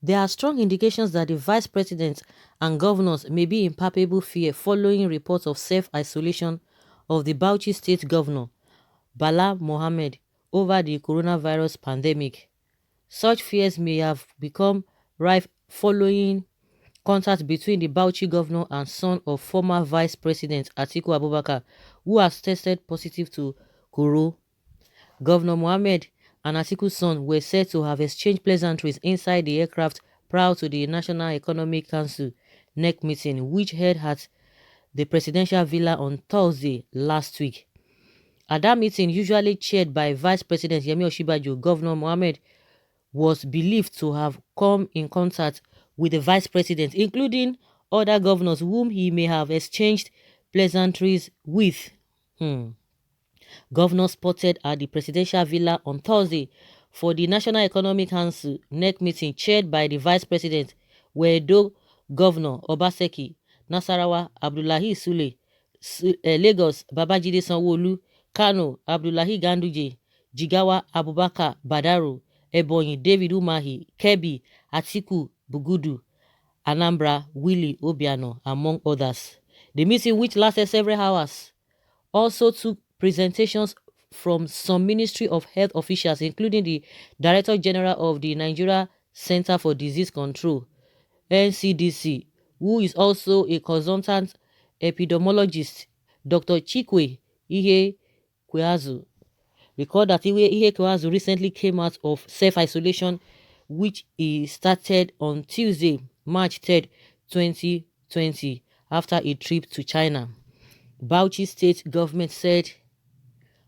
There are strong indications that the vice president and governors may be in palpable fear following reports of self-isolation of the Bauchi state governor, Bala Mohammed, over the coronavirus pandemic. Such fears may have become rife following contact between the Bauchi governor and son of former Vice President Atiku Abubakar, who has tested positive to Koro. Governor Mohammed and Atiku's son were said to have exchanged pleasantries inside the aircraft prior to the National Economic Council NEC meeting, which held at the presidential villa on Thursday last week. At that meeting, usually chaired by Vice President Osinbajo, Governor Mohammed was believed to have come in contact with the vice president, including other governors whom he may have exchanged pleasantries with. Governors spotted at the presidential villa on Thursday for the National Economic Council NEC meeting chaired by the vice president were Edo Governor Obaseki, Nasarawa Abdullahi Sule, Lagos Babajide Sanwo-Olu, Kano Abdullahi Ganduje, Jigawa Abubakar Badaro, Ebonyi David Umahi, Kebbi Atiku Bugudu, Anambra Willie Obiano, among others. The meeting, which lasted several hours, also took presentations from some Ministry of Health officials, including the Director General of the Nigeria Center for Disease Control, NCDC, who is also a consultant epidemiologist, Dr. Chikwe Ihe Kweazu. Recall that Ihe Kweazu recently came out of self-isolation, which he started on Tuesday, March 3rd, 2020, after a trip to China. Bauchi state government said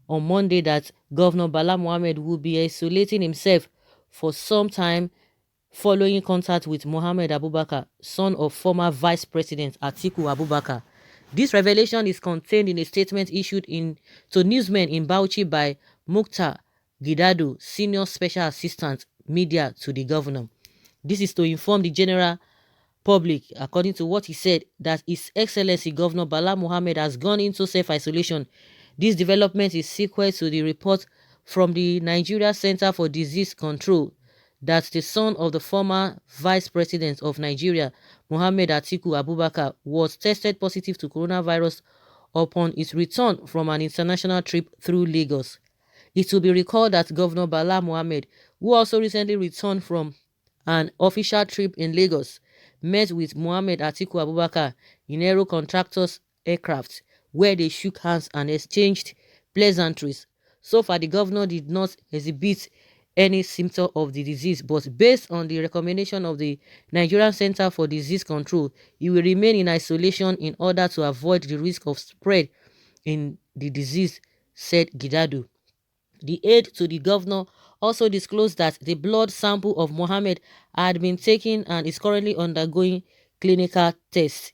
on Monday that Governor Bala Mohammed will be isolating himself for some time following contact with Mohammed Abubakar, son of former Vice President Atiku Abubakar. This revelation is contained in a statement issued to newsmen in Bauchi by Mukhtar Gidado, Senior Special Assistant Media to the governor. This is to inform the general public, according to what he said, that His Excellency Governor Bala Mohammed has gone into self-isolation. This development is sequel to the report from the Nigeria Center for Disease Control that the son of the former Vice President of Nigeria, Mohammed Atiku Abubakar, was tested positive to coronavirus upon his return from an international trip through Lagos. It will be recalled that Governor Bala Mohammed, who also recently returned from an official trip in Lagos, met with Mohammed Atiku Abubakar in Aero Contractors aircraft, where they shook hands and exchanged pleasantries. So far, the governor did not exhibit any symptom of the disease, but based on the recommendation of the Nigerian Center for Disease Control, he will remain in isolation in order to avoid the risk of spread in the disease, said Gidado. The aide to the governor also disclosed that the blood sample of Mohammed had been taken and is currently undergoing clinical tests.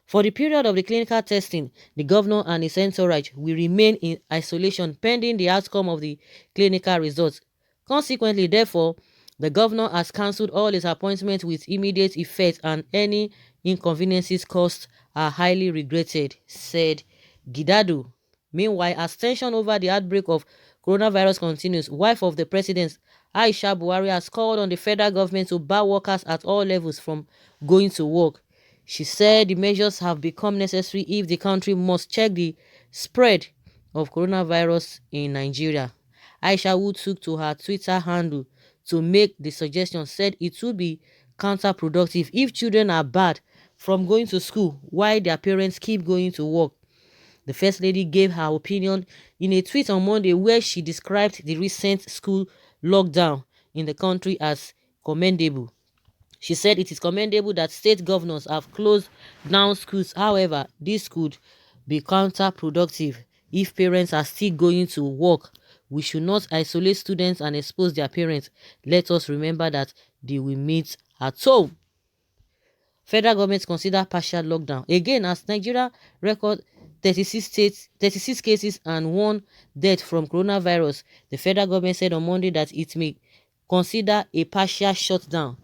For the period of the clinical testing, the governor and his entourage will remain in isolation pending the outcome of the clinical results. Consequently, therefore, the governor has cancelled all his appointments with immediate effect, and any inconveniences caused are highly regretted, said Gidado. Meanwhile, as tension over the outbreak of coronavirus continues, wife of the president, Aisha Buhari, has called on the federal government to bar workers at all levels from going to work. She said the measures have become necessary if the country must check the spread of coronavirus in Nigeria. Aisha, who took to her Twitter handle to make the suggestion, said it would be counterproductive if children are barred from going to school while their parents keep going to work. The First Lady gave her opinion in a tweet on Monday, where she described the recent school lockdown in the country as commendable. She said it is commendable that state governors have closed down schools. However, this could be counterproductive if parents are still going to work. We should not isolate students and expose their parents. Let us remember that they will meet at home. Federal government consider partial lockdown again as Nigeria record 36 cases and 1 death from coronavirus. The federal government said on Monday that it may consider a partial shutdown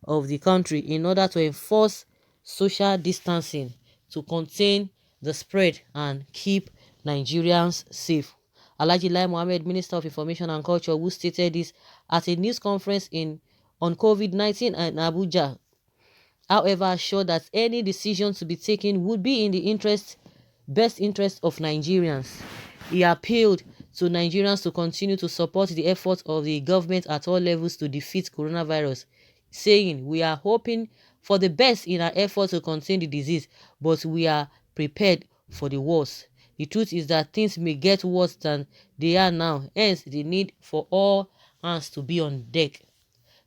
of the country in order to enforce social distancing to contain the spread and keep Nigerians safe. Alhaji Lai Mohammed, Minister of Information and Culture, who stated this at a news conference on COVID-19 in Abuja, however, assured that any decision to be taken would be in the best interest of Nigerians. He appealed to Nigerians to continue to support the efforts of the government at all levels to defeat coronavirus, saying, "We are hoping for the best in our efforts to contain the disease, but we are prepared for the worst. The truth is that things may get worse than they are now, hence the need for all hands to be on deck.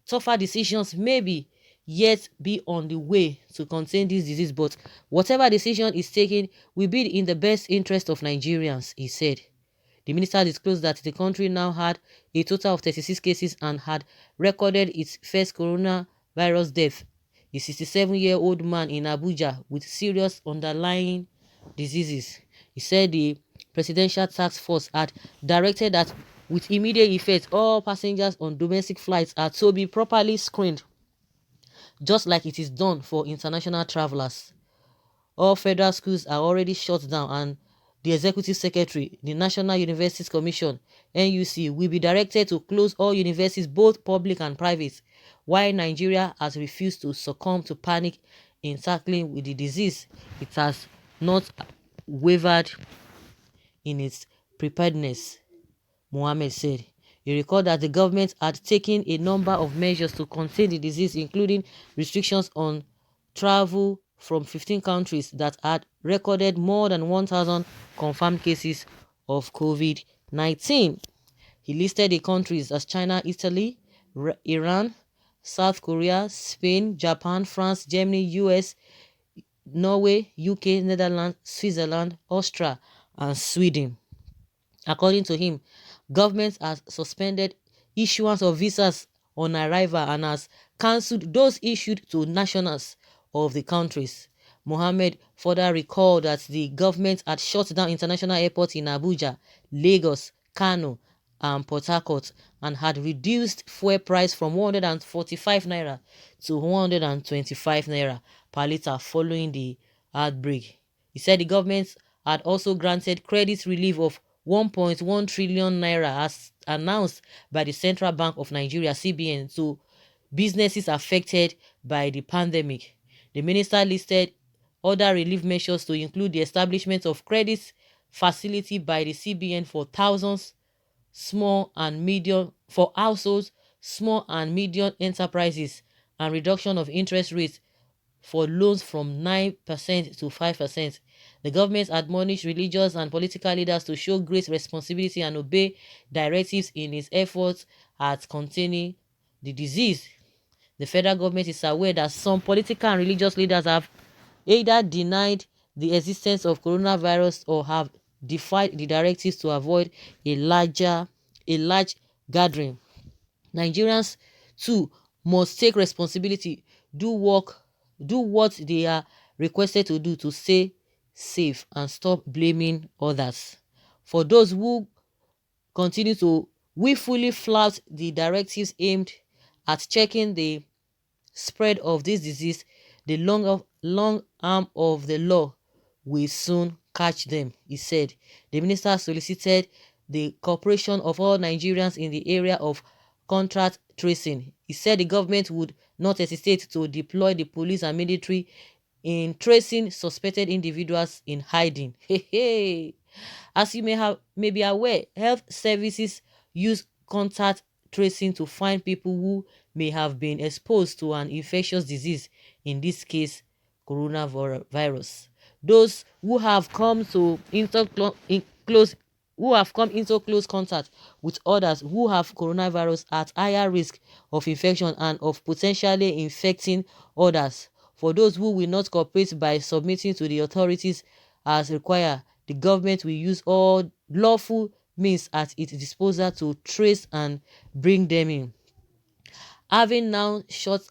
Tougher decisions may be yet be on the way to contain this disease, but whatever decision is taken will be in the best interest of Nigerians," he said. The minister disclosed that the country now had a total of 36 cases and had recorded its first coronavirus death, a 67-year-old man in Abuja with serious underlying diseases. He said the presidential task force had directed that with immediate effect, all passengers on domestic flights are to be properly screened, just like it is done for international travelers. All federal schools are already shut down, and the Executive Secretary, the National Universities Commission, NUC, will be directed to close all universities, both public and private, while Nigeria has refused to succumb to panic in tackling with the disease. It has not wavered in its preparedness, Mohammed said. He recalled that the government had taken a number of measures to contain the disease, including restrictions on travel from 15 countries that had recorded more than 1,000 confirmed cases of COVID-19. He listed the countries as China, Italy, Iran, South Korea, Spain, Japan, France, Germany, US, Norway, UK, Netherlands, Switzerland, Austria, and Sweden. According to him, government has suspended issuance of visas on arrival and has cancelled those issued to nationals of the countries. Mohammed further recalled that the government had shut down international airports in Abuja, Lagos, Kano, and Port Harcourt, and had reduced fuel price from 145 naira to 125 naira per litre following the outbreak. He said the government had also granted credit relief of 1.1 trillion naira as announced by the Central Bank of Nigeria (CBN) to businesses affected by the pandemic. The minister listed other relief measures to include the establishment of credit facility by the CBN for households, small and medium enterprises, and reduction of interest rates for loans from 9% to 5%. The government admonished religious and political leaders to show great responsibility and obey directives in its efforts at containing the disease. The federal government is aware that some political and religious leaders have either denied the existence of coronavirus or have defied the directives to avoid a large gathering. Nigerians too must take responsibility, do what they are requested to do to stay safe and stop blaming others. For those who continue to willfully flout the directives aimed at checking the spread of this disease, the long arm of the law will soon catch them, he said. The minister solicited the cooperation of all Nigerians in the area of contact tracing. He said the government would not hesitate to deploy the police and military in tracing suspected individuals in hiding. As you may be aware, health services use contact tracing to find people who may have been exposed to an infectious disease, in this case coronavirus. Those who have come into close contact with others who have coronavirus are at higher risk of infection and of potentially infecting others. For those who will not cooperate by submitting to the authorities as required, the government will use all lawful means at its disposal to trace and bring them in. Having now shut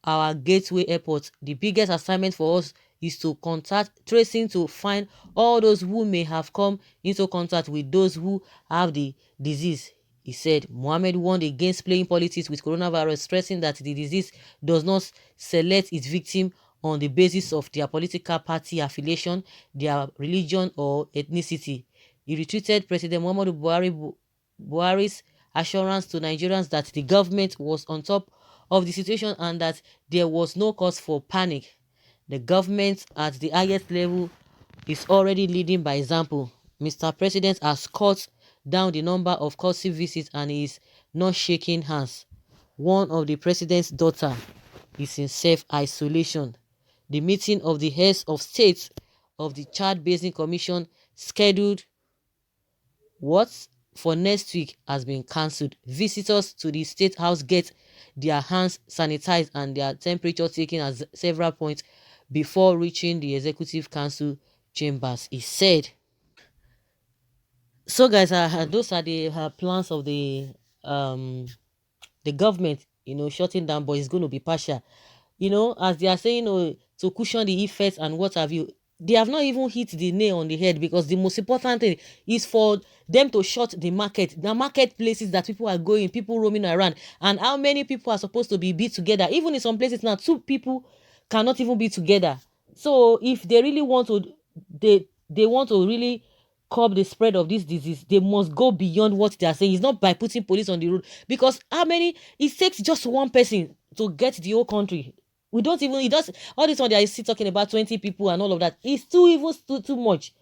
our gateway airport, the biggest assignment for us is to contact tracing to find all those who may have come into contact with those who have the disease, he said. Mohammed warned against playing politics with coronavirus, stressing that the disease does not select its victim on the basis of their political party affiliation, their religion, or ethnicity. He retweeted President Muhammadu Buhari's assurance to Nigerians that the government was on top of the situation and that there was no cause for panic. The government at the highest level is already leading by example. Mr. President has cut down the number of courtesy visits and is not shaking hands. One of the president's daughter is in self-isolation. The meeting of the heads of state of the Chad Basin Commission scheduled what for next week has been cancelled. Visitors to the state house get their hands sanitized and their temperature taken at several points before reaching the executive council chambers, he said. So guys, those are the plans of the government, shutting down, but it's going to be partial. As they are saying, to cushion the effects and what have you. They have not even hit the nail on the head, because the most important thing is for them to shut the marketplaces that people are going, people roaming around, and how many people are supposed to be together. Even in some places now, two people cannot even be together. So if they really want to, they want to really curb the spread of this disease, they must go beyond what they are saying. It's not by putting police on the road, because how many, it takes just one person to get the whole country. We don't even, it does, all this one they are still talking about 20 people and all of that. It's too much.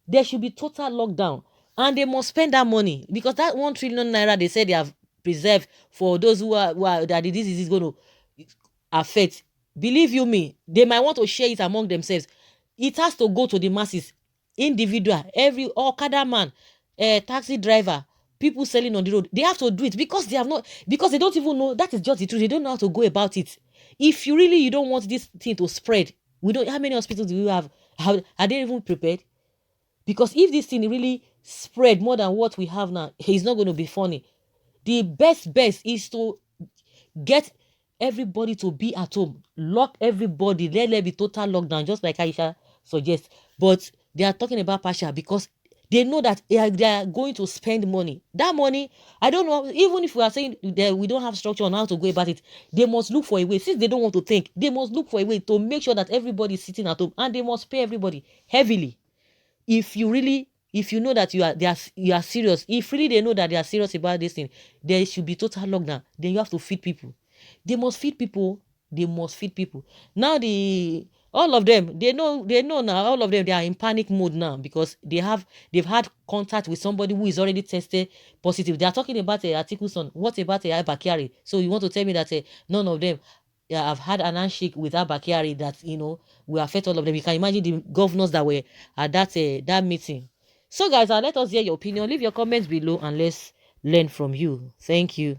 There should be total lockdown, and they must spend that money, because that 1 trillion naira they said they have preserved for those who are that the disease is going to affect. Believe you me, they might want to share it among themselves. It has to go to the masses, individual, every okada man, taxi driver, people selling on the road. They have to do it, because they have not, because they don't even know. That is just the truth. They don't know how to go about it. If you don't want this thing to spread, we don't, how many hospitals do you have? Are they even prepared? Because if this thing really spread more than what we have now, it's not going to be funny. The best is to get everybody to be at home, lock everybody, let there be total lockdown, just like Aisha suggests. But they are talking about partial, because they know that they are going to spend money. That money, I don't know, even if we are saying that we don't have structure on how to go about it, they must look for a way. Since they don't want to think, they must look for a way to make sure that everybody is sitting at home, and they must pay everybody heavily. If you know that you are serious, if really they know that they are serious about this thing, there should be total lockdown. Then you have to feed people. They must feed people. Now all of them, they know now, all of them, they are in panic mode now, because they've had contact with somebody who is already tested positive. They are talking about articles on what about Bakari. So you want to tell me that none of them have had an handshake with Bakari that will affect all of them? You can imagine the governors that were at that meeting. So guys, let us hear your opinion. Leave your comments below and let's learn from you. Thank you.